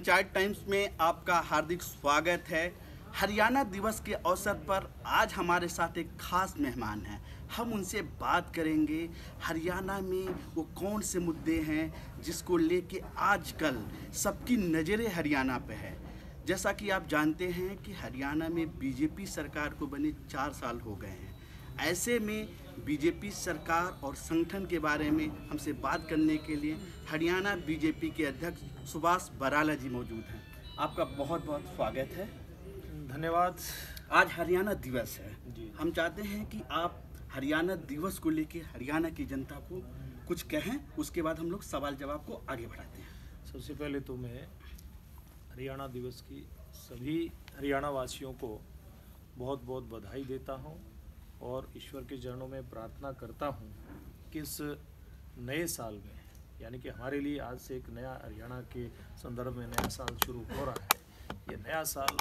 Panchayat times में आपका हार्दिक स्वागत है। हरियाणा दिवस के अवसर पर आज हमारे साथ एक खास मेहमान हैं। हम उनसे बात करेंगे हरियाणा में वो कौन से मुद्दे हैं जिसको लेके आजकल सबकी नज़रें हरियाणा पे है। जैसा कि आप जानते हैं कि हरियाणा में बीजेपी सरकार को बने 4 साल हो गए हैं। ऐसे में बीजेपी सरकार और संगठन के बारे में हमसे बात करने के लिए हरियाणा बीजेपी के अध्यक्ष सुभाष बराला जी मौजूद हैं। आपका बहुत बहुत स्वागत है। धन्यवाद। आज हरियाणा दिवस है जी। हम चाहते हैं कि आप हरियाणा दिवस को लेके हरियाणा की जनता को कुछ कहें, उसके बाद हम लोग सवाल जवाब को आगे बढ़ाते हैं। सबसे पहले तो मैं हरियाणा दिवस की सभी हरियाणा वासियों को बहुत बहुत बधाई देता हूं और ईश्वर के चरणों में प्रार्थना करता हूं कि इस नए साल में, यानी कि हमारे लिए आज से एक नया हरियाणा के संदर्भ में नया साल शुरू हो रहा है, ये नया साल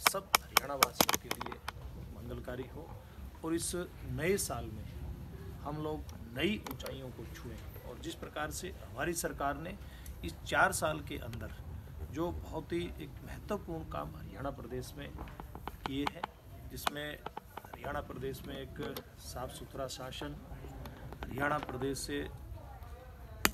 सब हरियाणा वासियों के लिए मंगलकारी हो और इस नए साल में हम लोग नई ऊंचाइयों को छुएं। और जिस प्रकार से हमारी सरकार ने इस 4 साल के अंदर जो बहुत ही एक महत्वपूर्ण काम हरियाणा प्रदेश में किए हैं, जिसमें हरियाणा प्रदेश में एक साफ सुथरा शासन, हरियाणा प्रदेश से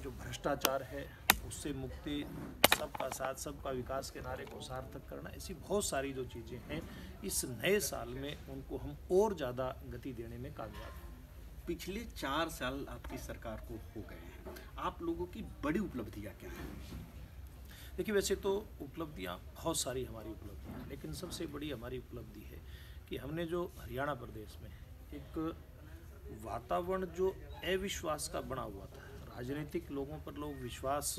जो भ्रष्टाचार है उससे मुक्ति, सबका साथ सबका विकास के नारे को सार्थक करना, ऐसी बहुत सारी जो चीज़ें हैं इस नए साल में उनको हम और ज़्यादा गति देने में कामयाब हैं। पिछले 4 साल आपकी सरकार को हो गए हैं, आप लोगों की बड़ी उपलब्धियां क्या हैं? देखिए, वैसे तो उपलब्धियां बहुत सारी हमारी उपलब्धियां हैं, लेकिन सबसे बड़ी हमारी उपलब्धि है कि हमने जो हरियाणा प्रदेश में एक वातावरण जो अविश्वास का बना हुआ था, राजनीतिक लोगों पर लोग विश्वास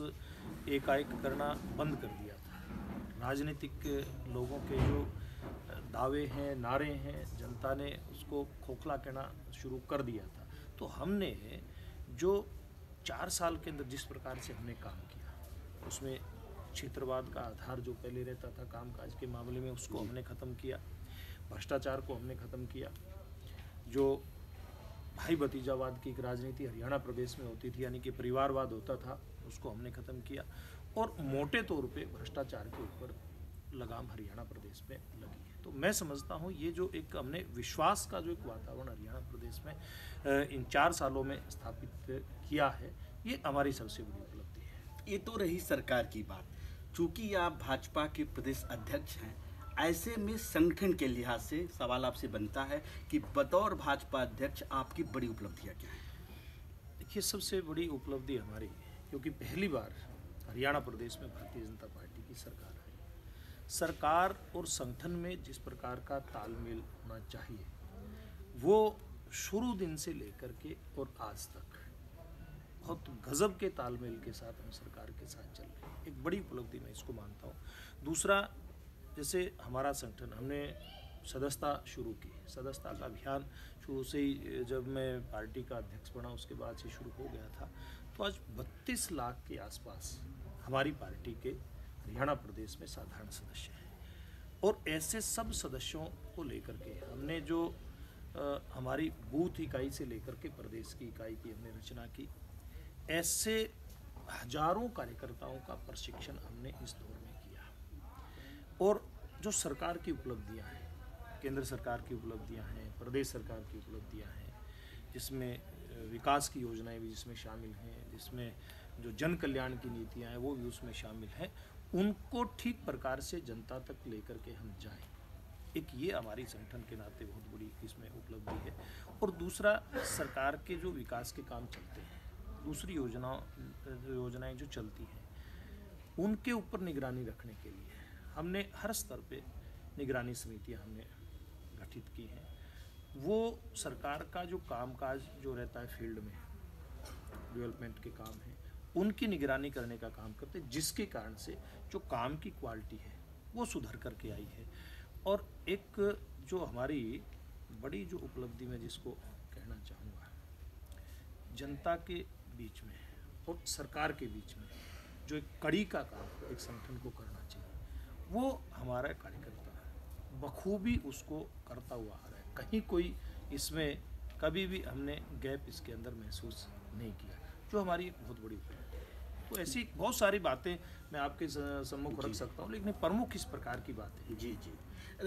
एकाएक करना बंद कर दिया था। राजनीतिक लोगों के जो दावे हैं, नारे हैं, जनता ने उसको खोखला कहना शुरू कर दिया था। तो हमने जो 4 साल के अंदर जिस प्रकार से हमने काम किया, उसमें क्षेत्रवाद का आधार जो पहले रहता था कामकाज के मामले में, उसको हमने ख़त्म किया। भ्रष्टाचार को हमने ख़त्म किया। जो भाई भतीजावाद की एक राजनीति हरियाणा प्रदेश में होती थी, यानी कि परिवारवाद होता था, उसको हमने ख़त्म किया। और मोटे तौर पे भ्रष्टाचार के ऊपर लगाम हरियाणा प्रदेश में लगी है। तो मैं समझता हूँ ये जो एक हमने विश्वास का जो एक वातावरण हरियाणा प्रदेश में इन 4 सालों में स्थापित किया है, ये हमारी सबसे बड़ी उपलब्धि है। ये तो रही सरकार की बात। चूंकि आप भाजपा के प्रदेश अध्यक्ष हैं, ऐसे में संगठन के लिहाज से सवाल आपसे बनता है कि बतौर भाजपा अध्यक्ष आपकी बड़ी उपलब्धियां क्या हैं? देखिए, सबसे बड़ी उपलब्धि हमारी, क्योंकि पहली बार हरियाणा प्रदेश में भारतीय जनता पार्टी की सरकार आई। सरकार और संगठन में जिस प्रकार का तालमेल होना चाहिए, वो शुरू दिन से लेकर के और आज तक बहुत गजब के तालमेल के साथ हम सरकार के साथ चल रहे हैं। एक बड़ी उपलब्धि मैं इसको मानता हूँ। दूसरा, जैसे हमारा संगठन, हमने सदस्यता शुरू की। सदस्यता का अभियान शुरू से ही, जब मैं पार्टी का अध्यक्ष बना उसके बाद से शुरू हो गया था। तो आज 32 लाख के आसपास हमारी पार्टी के हरियाणा प्रदेश में साधारण सदस्य हैं। और ऐसे सब सदस्यों को लेकर के हमने जो हमारी बूथ इकाई से लेकर के प्रदेश की इकाई की हमने रचना की। ऐसे हजारों कार्यकर्ताओं का प्रशिक्षण हमने इस दौर में किया। और जो सरकार की उपलब्धियां हैं, केंद्र सरकार की उपलब्धियां हैं, प्रदेश सरकार की उपलब्धियां हैं, जिसमें विकास की योजनाएं भी जिसमें शामिल हैं, जिसमें जो जन कल्याण की नीतियां हैं वो भी उसमें शामिल हैं, उनको ठीक प्रकार से जनता तक लेकर के हम जाएं, एक ये हमारी संगठन के नाते बहुत बड़ी इसमें उपलब्धि है। और दूसरा, सरकार के जो विकास के काम चलते हैं, दूसरी योजनाएं जो चलती हैं, उनके ऊपर निगरानी रखने के लिए हमने हर स्तर पे निगरानी समितियां हमने गठित की हैं। वो सरकार का जो कामकाज जो रहता है फील्ड में, डेवलपमेंट के काम हैं, उनकी निगरानी करने का काम करते हैं, जिसके कारण से जो काम की क्वालिटी है वो सुधर करके आई है। और एक जो हमारी बड़ी जो उपलब्धि में जिसको कहना चाहूँगा, जनता के बीच में और सरकार के बीच में जो एक कड़ी का काम एक संगठन को करना चाहिए, वो हमारा कार्यकर्ता बखूबी उसको करता हुआ आ रहा है। कहीं कोई इसमें कभी भी हमने गैप इसके अंदर महसूस नहीं किया, जो हमारी एक बहुत बड़ी उपलब्धि है। तो ऐसी बहुत सारी बातें मैं आपके सम्मुख रख सकता हूँ, लेकिन प्रमुख इस प्रकार की बात है। जी जी।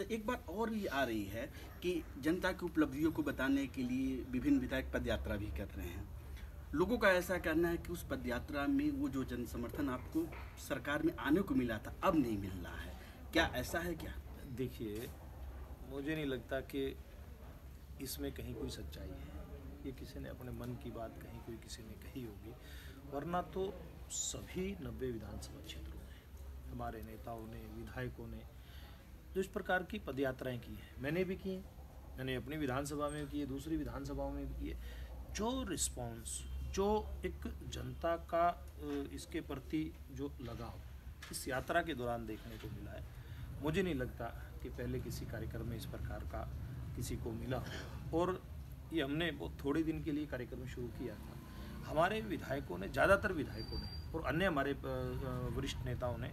एक बात और भी आ रही है कि जनता की उपलब्धियों को बताने के लिए विभिन्न विधायक पद यात्रा भी कर रहे हैं। लोगों का ऐसा कहना है कि उस पद यात्रा में वो जो जन समर्थन आपको सरकार में आने को मिला था अब नहीं मिल रहा है, क्या ऐसा है क्या? देखिए, मुझे नहीं लगता कि इसमें कहीं कोई सच्चाई है। ये किसी ने अपने मन की बात कहीं कोई किसी ने कही होगी, वरना तो सभी 90 विधानसभा क्षेत्रों में हमारे नेताओं ने, विधायकों ने जो इस प्रकार की पदयात्राएं की हैं, मैंने भी की हैं, मैंने अपनी विधानसभा में की है, दूसरी विधानसभाओं में भी की है। जो रिस्पॉन्स, जो एक जनता का इसके प्रति जो लगाव इस यात्रा के दौरान देखने को मिला है, मुझे नहीं लगता कि पहले किसी कार्यक्रम में इस प्रकार का किसी को मिला हो। और ये हमने बहुत थोड़े दिन के लिए कार्यक्रम शुरू किया था। हमारे विधायकों ने, ज़्यादातर विधायकों ने और अन्य हमारे वरिष्ठ नेताओं ने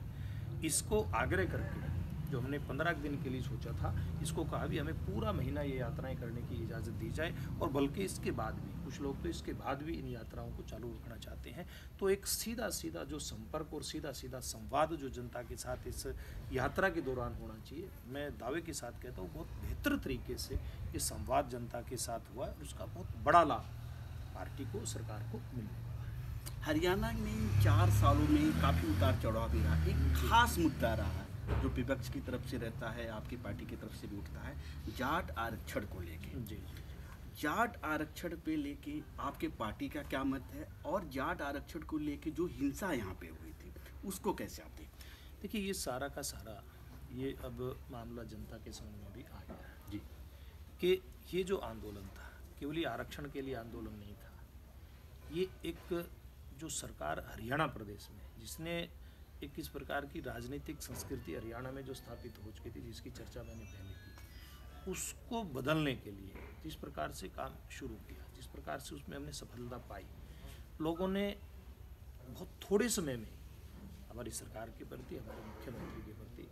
इसको आग्रह करके, जो हमने 15 दिन के लिए सोचा था, इसको कहा भी हमें पूरा महीना ये यात्राएं करने की इजाज़त दी जाए, और बल्कि इसके बाद भी कुछ लोग तो इसके बाद भी इन यात्राओं को चालू रखना चाहते हैं। तो एक सीधा सीधा जो संपर्क और सीधा सीधा संवाद जो जनता के साथ इस यात्रा के दौरान होना चाहिए, मैं दावे के साथ कहता हूँ बहुत बेहतर तरीके से ये संवाद जनता के साथ हुआ है। उसका बहुत बड़ा लाभ पार्टी को, सरकार को मिलने वाला है। हरियाणा में 4 सालों में काफ़ी उतार चढ़ाव भी रहा, एक खास मुद्दा रहा जो विपक्ष की तरफ से रहता है, आपकी पार्टी की तरफ से भी उठता है, जाट आरक्षण को लेके। जी, जाट आरक्षण पे लेके आपके पार्टी का क्या मत है, और जाट आरक्षण को लेके जो हिंसा यहाँ पे हुई थी उसको कैसे आप देखते हैं? देखिए, ये सारा का सारा ये अब मामला जनता के समझ में भी आ गया है जी। कि ये जो आंदोलन था केवल ये आरक्षण के लिए आंदोलन नहीं था। ये एक जो सरकार हरियाणा प्रदेश में, जिसने एक इस प्रकार की राजनीतिक संस्कृति हरियाणा में जो स्थापित हो चुकी थी, जिसकी चर्चा मैंने पहले की, उसको बदलने के लिए जिस प्रकार से काम शुरू किया, जिस प्रकार से उसमें हमने सफलता पाई, लोगों ने बहुत थोड़े समय में हमारी सरकार के प्रति, हमारे मुख्यमंत्री के प्रति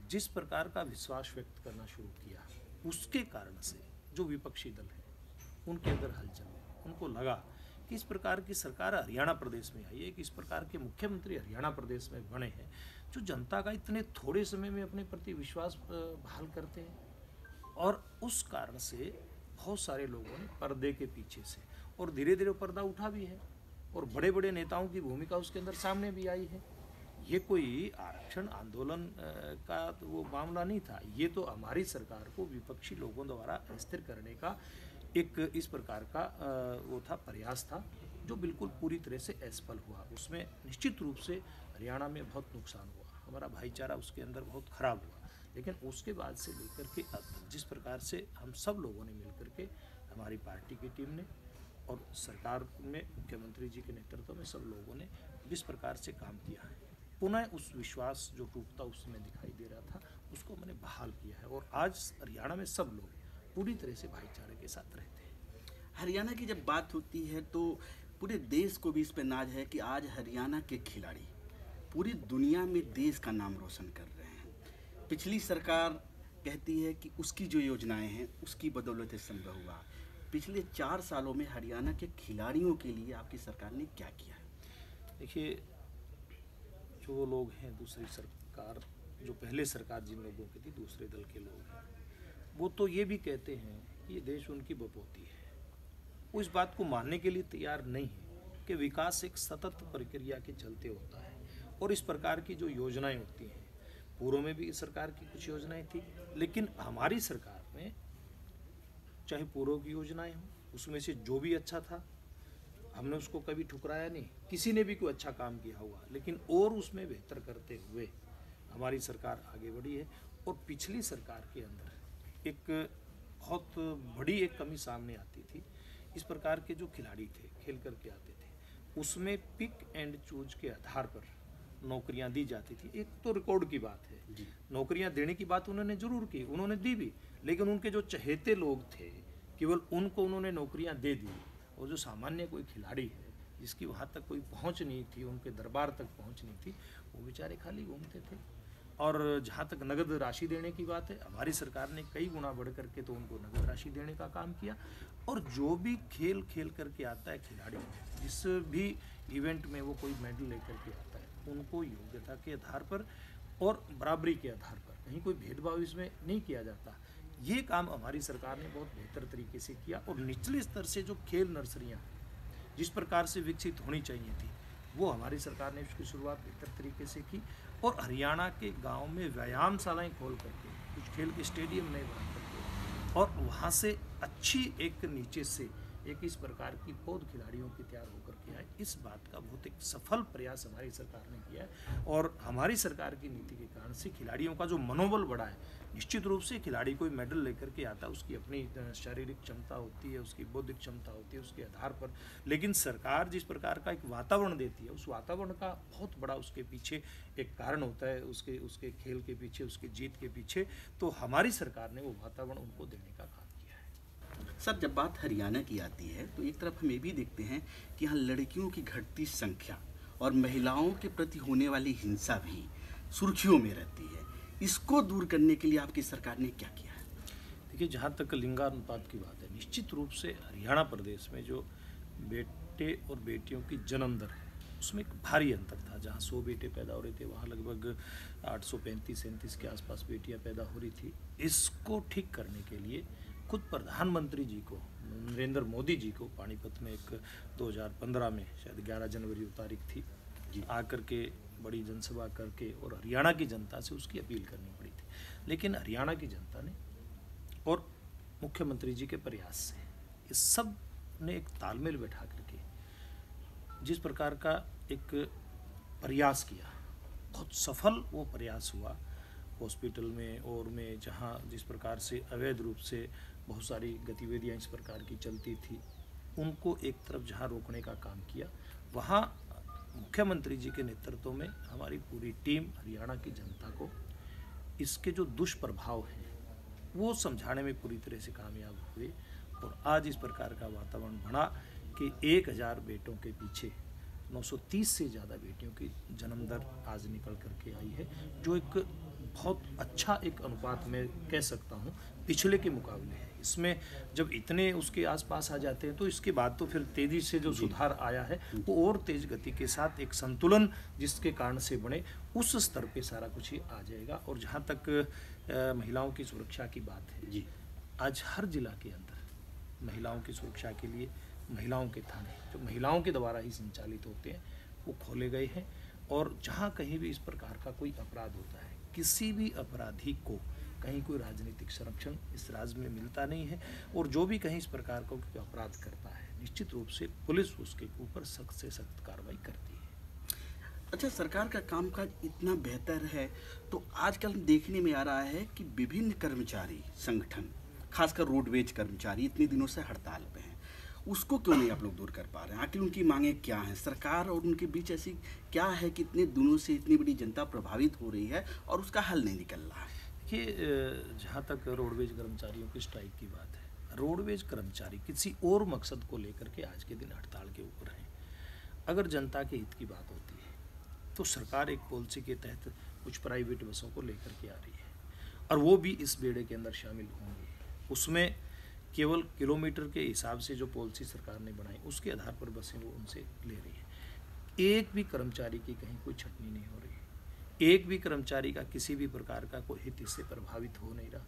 जिस प्रकार का विश्वास व्यक्त करना शुरू किया, उसके कारण से जो विपक्षी दल है उनके अंदर हलचल है। उनको लगा कि इस प्रकार की सरकार हरियाणा प्रदेश में आई है, कि इस प्रकार के मुख्यमंत्री हरियाणा प्रदेश में बने हैं, जो जनता का इतने थोड़े समय में अपने प्रति विश्वास बहाल करते हैं। और उस कारण से बहुत सारे लोगों ने पर्दे के पीछे से, और धीरे धीरे पर्दा उठा भी है, और बड़े बड़े नेताओं की भूमिका उसके अंदर सामने भी आई है। ये कोई आरक्षण आंदोलन का तो वो मामला नहीं था, ये तो हमारी सरकार को विपक्षी लोगों द्वारा अस्थिर करने का एक इस प्रकार का वो था, प्रयास था, जो बिल्कुल पूरी तरह से असफल हुआ। उसमें निश्चित रूप से हरियाणा में बहुत नुकसान हुआ, हमारा भाईचारा उसके अंदर बहुत खराब हुआ। लेकिन उसके बाद से लेकर के अब तक जिस प्रकार से हम सब लोगों ने मिलकर के, हमारी पार्टी की टीम ने और सरकार में मुख्यमंत्री जी के नेतृत्व में सब लोगों ने जिस प्रकार से काम किया है, पुनः उस विश्वास जो टूटता उसमें दिखाई दे रहा था, उसको मैंने बहाल किया है। और आज हरियाणा में सब लोग पूरी तरह से भाईचारे के साथ रहते हैं। हरियाणा की जब बात होती है तो पूरे देश को भी इस पर नाज है कि आज हरियाणा के खिलाड़ी पूरी दुनिया में देश का नाम रोशन कर रहे हैं। पिछली सरकार कहती है कि उसकी जो योजनाएं हैं उसकी बदौलत संभव हुआ। पिछले 4 सालों में हरियाणा के खिलाड़ियों के लिए आपकी सरकार ने क्या किया है? देखिए, जो लोग हैं दूसरी सरकार, जो पहले सरकार जिन लोगों की थी, दूसरे दल के लोग हैं, वो तो ये भी कहते हैं कि ये देश उनकी बपोती है। वो इस बात को मानने के लिए तैयार नहीं है कि विकास एक सतत प्रक्रिया के चलते होता है, और इस प्रकार की जो योजनाएं होती हैं, पूर्व में भी इस सरकार की कुछ योजनाएं थी, लेकिन हमारी सरकार में चाहे पूर्व की योजनाएं हों, उसमें से जो भी अच्छा था हमने उसको कभी ठुकराया नहीं। किसी ने भी कोई अच्छा काम किया हुआ, लेकिन और उसमें बेहतर करते हुए हमारी सरकार आगे बढ़ी है। और पिछली सरकार के अंदर एक बहुत बड़ी एक कमी सामने आती थी, इस प्रकार के जो खिलाड़ी थे खेल करके आते थे, उसमें पिक एंड चूज के आधार पर नौकरियां दी जाती थी। एक तो रिकॉर्ड की बात है, नौकरियां देने की बात उन्होंने जरूर की, उन्होंने दी भी, लेकिन उनके जो चहेते लोग थे केवल उनको उन्होंने नौकरियां दे दी, और जो सामान्य कोई खिलाड़ी है जिसकी वहाँ तक कोई पहुँच नहीं थी, उनके दरबार तक पहुँच नहीं थी, वो बेचारे खाली घूमते थे। और जहाँ तक नगद राशि देने की बात है, हमारी सरकार ने कई गुना बढ़ करके तो उनको नगद राशि देने का काम किया। और जो भी खेल खेल करके आता है खिलाड़ी, जिस भी इवेंट में वो कोई मेडल लेकर के आता है, उनको योग्यता के आधार पर और बराबरी के आधार पर, कहीं कोई भेदभाव इसमें नहीं किया जाता। ये काम हमारी सरकार ने बहुत बेहतर तरीके से किया। और निचले स्तर से जो खेल नर्सरियाँ जिस प्रकार से विकसित होनी चाहिए थी, वो हमारी सरकार ने उसकी शुरुआत बेहतर तरीके से की। और हरियाणा के गांव में व्यायामशालाएं खोल करके, कुछ खेल के स्टेडियम नए बना करके, और वहाँ से अच्छी एक नीचे से एक इस प्रकार की पौध खिलाड़ियों की तैयार होकर के आए। इस बात का बहुत एक सफल प्रयास हमारी सरकार ने किया है। और हमारी सरकार की नीति के कारण से खिलाड़ियों का जो मनोबल बढ़ा है। निश्चित रूप से खिलाड़ी कोई मेडल लेकर के आता है, उसकी अपनी शारीरिक क्षमता होती है, उसकी बौद्धिक क्षमता होती है, उसके आधार पर। लेकिन सरकार जिस प्रकार का एक वातावरण देती है, उस वातावरण का बहुत बड़ा उसके पीछे एक कारण होता है, उसके खेल के पीछे, उसकी जीत के पीछे। तो हमारी सरकार ने वो वातावरण उनको देने का काम किया है। सर, जब बात हरियाणा की आती है तो एक तरफ हम ये भी देखते हैं कि यहाँ लड़कियों की घटती संख्या और महिलाओं के प्रति होने वाली हिंसा भी सुर्खियों में रहती है। इसको दूर करने के लिए आपकी सरकार ने क्या किया है? देखिए, जहाँ तक लिंगानुपात की बात है, निश्चित रूप से हरियाणा प्रदेश में जो बेटे और बेटियों की जन्म दर है, उसमें एक भारी अंतर था। जहाँ 100 बेटे पैदा हो रहे थे, वहाँ लगभग 835-37 के आसपास बेटियाँ पैदा हो रही थी। इसको ठीक करने के लिए खुद प्रधानमंत्री जी को, नरेंद्र मोदी जी को, पानीपत में एक 2015 में शायद 11 जनवरी तारीख थी, आकर के बड़ी जनसभा करके और हरियाणा की जनता से उसकी अपील करनी पड़ी थी। लेकिन हरियाणा की जनता ने और मुख्यमंत्री जी के प्रयास से इस सब ने एक तालमेल बैठा करके जिस प्रकार का एक प्रयास किया, बहुत सफल वो प्रयास हुआ। हॉस्पिटल में और में जहाँ जिस प्रकार से अवैध रूप से बहुत सारी गतिविधियाँ इस प्रकार की चलती थी, उनको एक तरफ जहाँ रोकने का काम किया, वहाँ मुख्यमंत्री जी के नेतृत्व में हमारी पूरी टीम हरियाणा की जनता को इसके जो दुष्प्रभाव हैं वो समझाने में पूरी तरह से कामयाब हुए। और आज इस प्रकार का वातावरण बना कि 1000 बेटों के पीछे 930 से ज़्यादा बेटियों की जन्म दर आज निकल करके आई है, जो एक बहुत अच्छा एक अनुपात में कह सकता हूँ पिछले के मुकाबले है। इसमें जब इतने उसके आसपास आ जाते हैं तो इसके बाद तो फिर तेज़ी से जो सुधार आया है वो और तेज़ गति के साथ एक संतुलन जिसके कारण से बने, उस स्तर पे सारा कुछ ही आ जाएगा। और जहाँ तक महिलाओं की सुरक्षा की बात है जी, आज हर जिला के अंदर महिलाओं की सुरक्षा के लिए महिलाओं के थाने जो महिलाओं के द्वारा ही संचालित होते हैं वो खोले गए हैं। और जहाँ कहीं भी इस प्रकार का कोई अपराध होता है, किसी भी अपराधी को कहीं कोई राजनीतिक संरक्षण इस राज्य में मिलता नहीं है। और जो भी कहीं इस प्रकार का अपराध करता है, निश्चित रूप से पुलिस उसके ऊपर सख्त से सख्त कार्रवाई करती है। अच्छा, सरकार का कामकाज इतना बेहतर है तो आजकल देखने में आ रहा है कि विभिन्न कर्मचारी संगठन, खासकर रोडवेज कर्मचारी इतने दिनों से हड़ताल पे हैं। उसको क्यों नहीं आप लोग दूर कर पा रहे हैं? आखिर उनकी मांगें क्या हैं? सरकार और उनके बीच ऐसी क्या है कि इतने दिनों से इतनी बड़ी जनता प्रभावित हो रही है और उसका हल नहीं निकल रहा है? देखिए, जहाँ तक रोडवेज कर्मचारियों की स्ट्राइक की बात है, रोडवेज कर्मचारी किसी और मकसद को लेकर के आज के दिन हड़ताल के ऊपर हैं। अगर जनता के हित की बात होती है तो सरकार एक पॉलिसी के तहत कुछ प्राइवेट बसों को लेकर के आ रही है और वो भी इस बेड़े के अंदर शामिल होंगे। उसमें केवल किलोमीटर के हिसाब से जो पॉलिसी सरकार ने बनाई उसके आधार पर बसें वो उनसे ले रही है। एक भी कर्मचारी की कहीं कोई छटनी नहीं हो रही है, एक भी कर्मचारी का किसी भी प्रकार का कोई हित इससे प्रभावित हो नहीं रहा।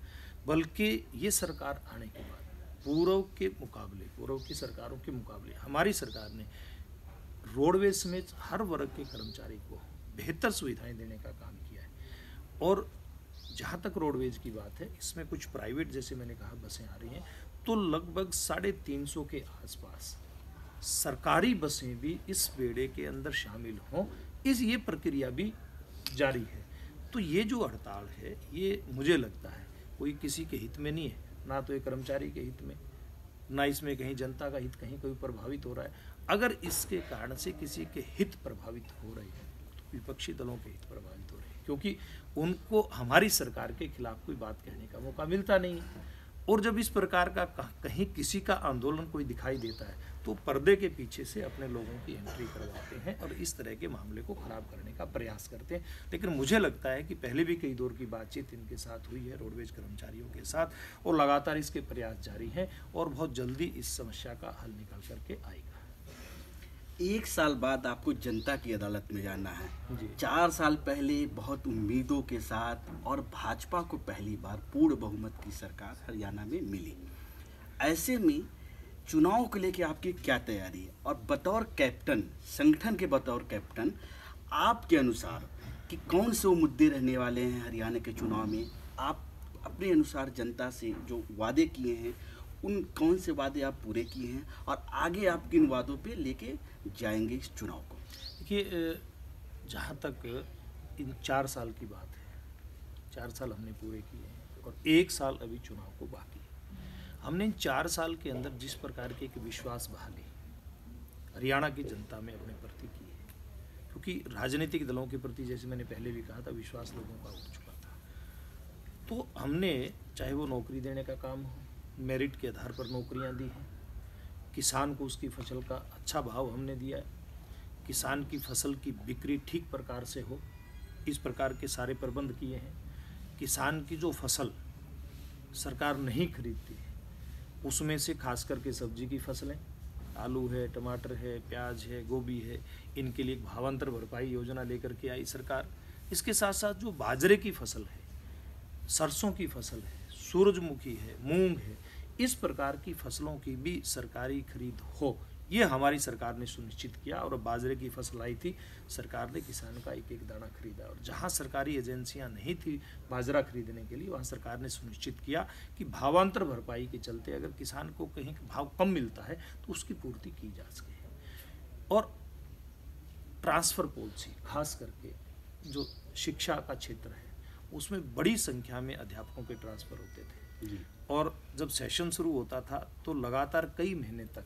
बल्कि ये सरकार आने के बाद पूर्व की सरकारों के मुकाबले हमारी सरकार ने रोडवेज में हर वर्ग के कर्मचारी को बेहतर सुविधाएं देने का काम किया है। और जहाँ तक रोडवेज की बात है, इसमें कुछ प्राइवेट जैसे मैंने कहा बसें आ रही हैं, तो लगभग 350 के आसपास सरकारी बसें भी इस बेड़े के अंदर शामिल हों, ये प्रक्रिया भी जारी है। तो ये जो हड़ताल है ये मुझे लगता है कोई किसी के हित में नहीं है, ना तो ये कर्मचारी के हित में, ना इसमें कहीं जनता का हित कहीं कोई प्रभावित हो रहा है। अगर इसके कारण से किसी के हित प्रभावित हो रहे हैं तो विपक्षी दलों के हित प्रभावित हो रहे हैं, क्योंकि उनको हमारी सरकार के खिलाफ कोई बात कहने का मौका मिलता नहीं है। और जब इस प्रकार का कहीं किसी का आंदोलन कोई दिखाई देता है तो पर्दे के पीछे से अपने लोगों की एंट्री करवाते हैं और इस तरह के मामले को खराब करने का प्रयास करते हैं। लेकिन मुझे लगता है कि पहले भी कई दौर की बातचीत इनके साथ हुई है, रोडवेज कर्मचारियों के साथ, और लगातार इसके प्रयास जारी हैं और बहुत जल्दी इस समस्या का हल निकल करके आएगा। 1 साल बाद आपको जनता की अदालत में जाना है। जी। 4 साल पहले बहुत उम्मीदों के साथ और भाजपा को पहली बार पूर्ण बहुमत की सरकार हरियाणा में मिली। ऐसे में चुनाव को लेकर आपकी क्या तैयारी है, और बतौर कैप्टन, संगठन के बतौर कैप्टन, आपके अनुसार कि कौन से वो मुद्दे रहने वाले हैं हरियाणा के चुनाव में? आप अपने अनुसार जनता से जो वादे किए हैं उन कौन से वादे आप पूरे किए हैं, और आगे आप किन वादों पे लेके जाएंगे इस चुनाव को? देखिए, जहाँ तक इन 4 साल की बात है, 4 साल हमने पूरे किए हैं और 1 साल अभी चुनाव को बाकी है। हमने इन 4 साल के अंदर जिस प्रकार की एक विश्वास बहाली हरियाणा की जनता में अपने प्रति की है, क्योंकि राजनीतिक दलों के प्रति, जैसे मैंने पहले भी कहा था, विश्वास लोगों का उठ चुका था, तो हमने चाहे वो नौकरी देने का काम हो, मेरिट के आधार पर नौकरियां दी हैं, किसान को उसकी फसल का अच्छा भाव हमने दिया है, किसान की फसल की बिक्री ठीक प्रकार से हो, इस प्रकार के सारे प्रबंध किए हैं। किसान की जो फसल सरकार नहीं खरीदती है उसमें से खास करके सब्जी की फसलें, आलू है, टमाटर है, प्याज है, गोभी है, इनके लिए भावांतर भरपाई योजना लेकर के आई सरकार। इसके साथ साथ जो बाजरे की फसल है, सरसों की फसल है, सूरजमुखी है, मूंग है, इस प्रकार की फसलों की भी सरकारी खरीद हो, ये हमारी सरकार ने सुनिश्चित किया। और बाजरे की फसल आई थी, सरकार ने किसान का एक एक दाना खरीदा, और जहां सरकारी एजेंसियां नहीं थी बाजरा खरीदने के लिए, वहां सरकार ने सुनिश्चित किया कि भावांतर भरपाई के चलते अगर किसान को कहीं भाव कम मिलता है तो उसकी पूर्ति की जा सके। और ट्रांसफर पॉलिसी, खास करके जो शिक्षा का क्षेत्र है उसमें बड़ी संख्या में अध्यापकों के ट्रांसफर होते थे जी। और जब सेशन शुरू होता था तो लगातार कई महीने तक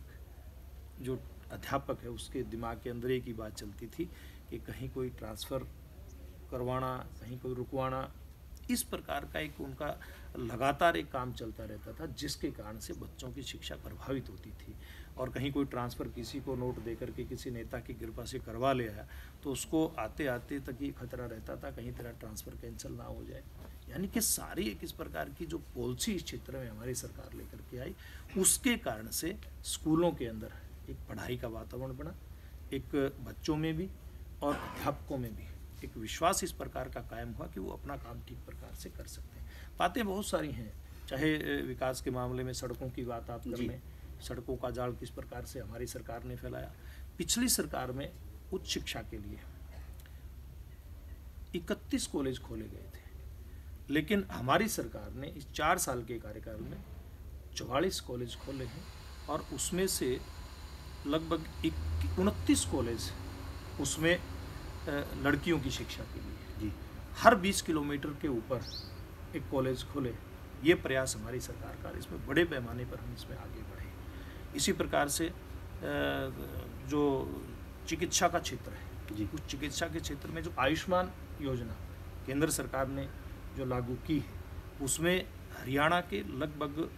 जो अध्यापक है उसके दिमाग के अंदर एक ही बात चलती थी कि कहीं कोई ट्रांसफ़र करवाना, कहीं कोई रुकवाना, इस प्रकार का एक उनका लगातार एक काम चलता रहता था, जिसके कारण से बच्चों की शिक्षा प्रभावित होती थी। और कहीं कोई ट्रांसफ़र किसी को नोट देकर के किसी नेता की कृपा से करवा ले आया तो उसको आते आते तक ये खतरा रहता था कहीं तेरा ट्रांसफ़र कैंसिल ना हो जाए। यानी कि सारी एक इस प्रकार की जो पॉलिसी इस क्षेत्र में हमारी सरकार लेकर के आई, उसके कारण से स्कूलों के अंदर एक पढ़ाई का वातावरण बना, एक बच्चों में भी और अध्यापकों में भी एक विश्वास इस प्रकार का कायम हुआ कि वो अपना काम ठीक प्रकार से कर सकते हैं। बातें बहुत सारी हैं, चाहे विकास के मामले में सड़कों की बात आप कर लें, सड़कों का जाल किस प्रकार से हमारी सरकार ने फैलाया। पिछली सरकार में उच्च शिक्षा के लिए 31 कॉलेज खोले गए थे, लेकिन हमारी सरकार ने इस 4 साल के कार्यकाल में 44 कॉलेज खोले हैं और उसमें से लगभग 29 कॉलेज उसमें लड़कियों की शिक्षा के लिए जी। हर 20 किलोमीटर के ऊपर एक कॉलेज खोले। ये प्रयास हमारी सरकार का, इसमें बड़े पैमाने पर हम इसमें आगे बढ़े। इसी प्रकार से जो चिकित्सा का क्षेत्र है जी। उस चिकित्सा के क्षेत्र में जो आयुष्मान योजना केंद्र सरकार ने जो लागू की है, उसमें हरियाणा के लगभग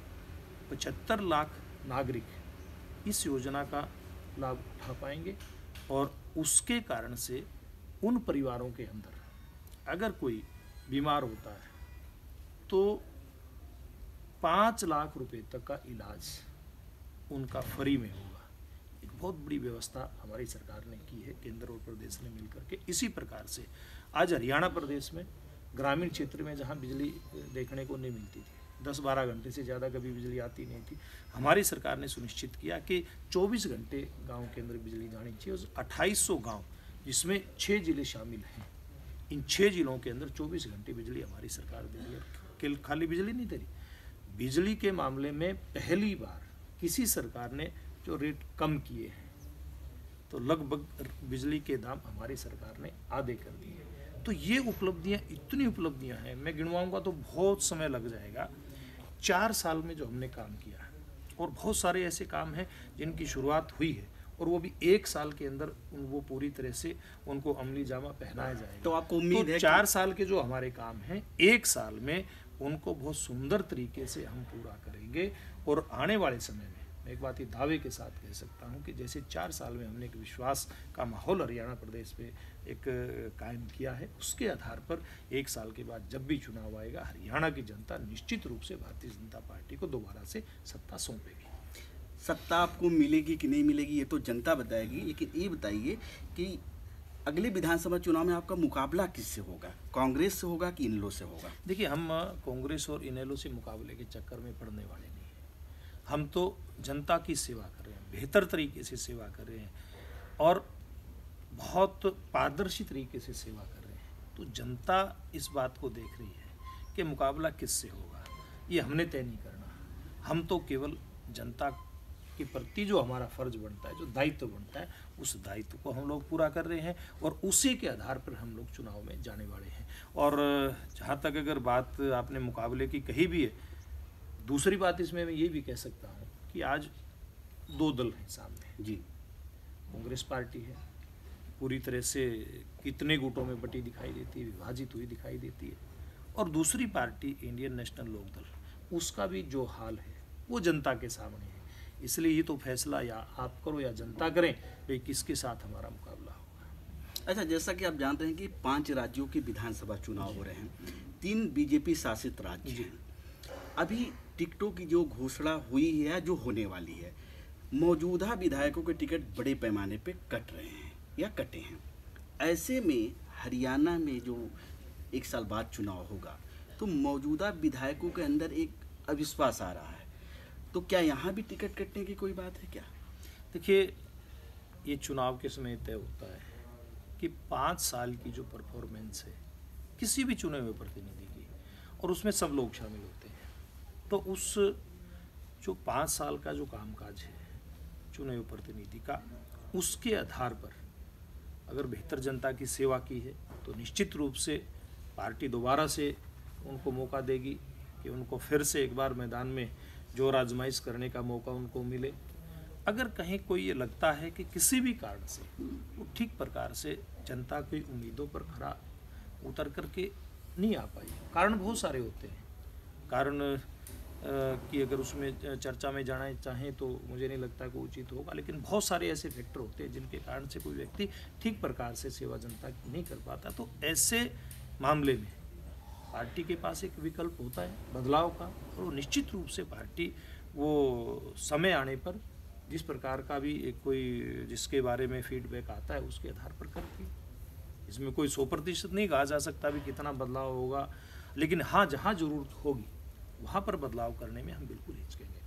75 लाख नागरिक इस योजना का लाभ उठा पाएंगे। और उसके कारण से उन परिवारों के अंदर अगर कोई बीमार होता है तो 5 लाख रुपए तक का इलाज उनका फ्री में होगा। एक बहुत बड़ी व्यवस्था हमारी सरकार ने की है, केंद्र और प्रदेश ने मिलकर के। इसी प्रकार से आज हरियाणा प्रदेश में ग्रामीण क्षेत्र में जहां बिजली देखने को नहीं मिलती थी, 10-12 घंटे से ज़्यादा कभी बिजली आती नहीं थी, हमारी सरकार ने सुनिश्चित किया कि 24 घंटे गांव के अंदर बिजली जानी चाहिए। 2800 गांव जिसमें 6 जिले शामिल हैं, इन 6 जिलों के अंदर 24 घंटे बिजली हमारी सरकार दे रही है। खाली बिजली नहीं दे रही, बिजली के मामले में पहली बार किसी सरकार ने जो रेट कम किए हैं, तो लगभग बिजली के दाम हमारी सरकार ने आधे कर दिए। तो ये उपलब्धियां, इतनी उपलब्धियां हैं, मैं गिनवाऊंगा तो बहुत समय लग जाएगा। 4 साल में जो हमने काम किया है, और बहुत सारे ऐसे काम हैं जिनकी शुरुआत हुई है और वो भी 1 साल के अंदर वो पूरी तरह से उनको अमली जामा पहनाया जाएगा। तो आपको उम्मीद है 4 साल के जो हमारे काम हैं, 1 साल में उनको बहुत सुंदर तरीके से हम पूरा करेंगे। और आने वाले समय में मैं एक बात ये दावे के साथ कह सकता हूँ कि जैसे 4 साल में हमने एक विश्वास का माहौल हरियाणा प्रदेश में एक कायम किया है, उसके आधार पर 1 साल के बाद जब भी चुनाव आएगा, हरियाणा की जनता निश्चित रूप से भारतीय जनता पार्टी को दोबारा से सत्ता सौंपेगी। सत्ता आपको मिलेगी कि नहीं मिलेगी ये तो जनता बताएगी, लेकिन ये बताइए कि अगले विधानसभा चुनाव में आपका मुकाबला किससे होगा? कांग्रेस से होगा कि इनेलो से होगा? देखिए, हम कांग्रेस और इनेलो से मुकाबले के चक्कर में पड़ने वाले नहीं हैं। हम तो जनता की सेवा कर रहे हैं, बेहतर तरीके से सेवा कर रहे हैं और बहुत पारदर्शी तरीके से सेवा कर रहे हैं। तो जनता इस बात को देख रही है कि मुकाबला किससे होगा, ये हमने तय नहीं करना। हम तो केवल जनता के प्रति जो हमारा फर्ज बनता है, जो दायित्व बनता है, उस दायित्व को हम लोग पूरा कर रहे हैं और उसी के आधार पर हम लोग चुनाव में जाने वाले हैं। और जहाँ तक अगर बात आपने मुकाबले की कही भी है, दूसरी बात इसमें मैं ये भी कह सकता हूँ कि आज 2 दल हैं सामने जी। कांग्रेस पार्टी है, पूरी तरह से कितने गुटों में बटी दिखाई देती है, विभाजित हुई दिखाई देती है, और दूसरी पार्टी इंडियन नेशनल लोकदल, उसका भी जो हाल है वो जनता के सामने है। इसलिए ये तो फैसला या आप करो या जनता करें भाई किसके साथ हमारा मुकाबला होगा। अच्छा, जैसा कि आप जानते हैं कि 5 राज्यों के विधानसभा चुनाव हो रहे हैं, 3 बीजेपी शासित राज्य हैं। अभी टिकटों की जो घोषणा हुई है या जो होने वाली है, मौजूदा विधायकों के टिकट बड़े पैमाने पे कट रहे हैं या कटे हैं। ऐसे में हरियाणा में जो 1 साल बाद चुनाव होगा तो मौजूदा विधायकों के अंदर एक अविश्वास आ रहा है, तो क्या यहाँ भी टिकट कटने की कोई बात है क्या? देखिए, ये चुनाव के समय तय होता है कि 5 साल की जो परफॉर्मेंस है किसी भी चुने हुए प्रतिनिधि की, और उसमें सब लोग शामिल होते हैं, तो उस जो 5 साल का जो कामकाज है चुने हुए प्रतिनिधि का, उसके आधार पर अगर बेहतर जनता की सेवा की है तो निश्चित रूप से पार्टी दोबारा से उनको मौका देगी कि उनको फिर से एक बार मैदान में जोर आजमाइश करने का मौका उनको मिले। अगर कहीं कोई ये लगता है कि किसी भी कारण से वो ठीक प्रकार से जनता की उम्मीदों पर खरा उतर करके नहीं आ पाई, कारण बहुत सारे होते हैं, कारण कि अगर उसमें चर्चा में जाना चाहें तो मुझे नहीं लगता कि उचित होगा, लेकिन बहुत सारे ऐसे फैक्टर होते हैं जिनके कारण से कोई व्यक्ति ठीक प्रकार से सेवा जनता की नहीं कर पाता। तो ऐसे मामले में पार्टी के पास एक विकल्प होता है बदलाव का, और वो निश्चित रूप से पार्टी वो समय आने पर जिस प्रकार का भी एक कोई जिसके बारे में फीडबैक आता है उसके आधार पर करती है। इसमें कोई 100% नहीं कहा जा सकता भी कितना बदलाव होगा, लेकिन हाँ, जहाँ जरूरत होगी वहाँ पर बदलाव करने में हम बिल्कुल हिचकेंगे।